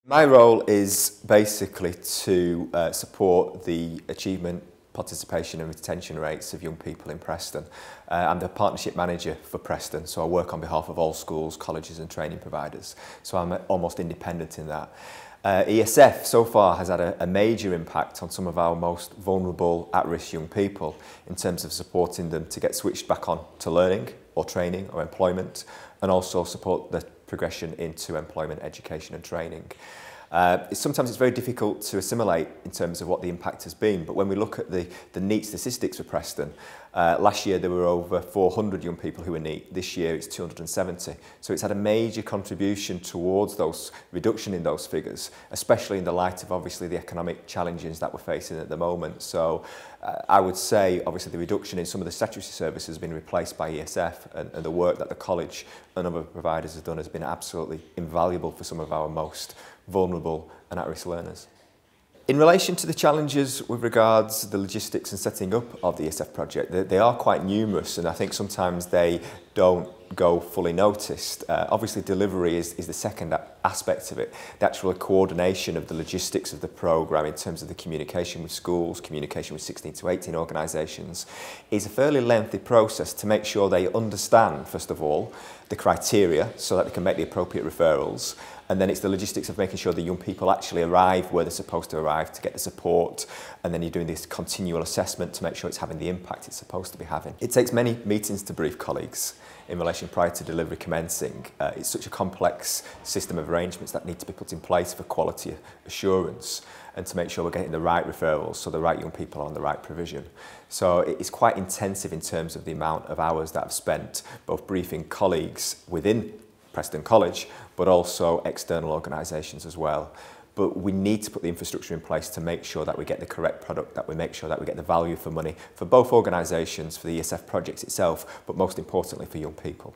My role is basically to support the achievement, participation and retention rates of young people in Preston. I'm the partnership manager for Preston, so I work on behalf of all schools, colleges and training providers. So I'm almost independent in that. ESF so far has had a major impact on some of our most vulnerable at-risk young people in terms of supporting them to get switched back on to learning or training or employment, and also support the progression into employment, education and training. Sometimes it's very difficult to assimilate in terms of what the impact has been, but when we look at the NEET statistics for Preston, last year there were over 400 young people who were NEET, this year it's 270. So it's had a major contribution towards those reduction in those figures, especially in the light of obviously the economic challenges that we're facing at the moment. So I would say obviously the reduction in some of the statutory services has been replaced by ESF, and the work that the college and other providers have done has been absolutely invaluable for some of our most vulnerable and at-risk learners. In relation to the challenges with regards to the logistics and setting up of the ESF project, they are quite numerous, and I think sometimes they don't go fully noticed. Obviously delivery is the second aspect of it. The actual coordination of the logistics of the programme in terms of the communication with schools, communication with 16 to 18 organisations is a fairly lengthy process to make sure they understand, first of all, the criteria so that they can make the appropriate referrals. And then it's the logistics of making sure the young people actually arrive where they're supposed to arrive to get the support. And then you're doing this continual assessment to make sure it's having the impact it's supposed to be having. It takes many meetings to brief colleagues in relation prior to delivery commencing. It's such a complex system of arrangements that need to be put in place for quality assurance and to make sure we're getting the right referrals so the right young people are on the right provision. So it's quite intensive in terms of the amount of hours that I've spent both briefing colleagues within Preston College, but also external organisations as well. But we need to put the infrastructure in place to make sure that we get the correct product, that we make sure that we get the value for money for both organisations, for the ESF project itself, but most importantly for young people.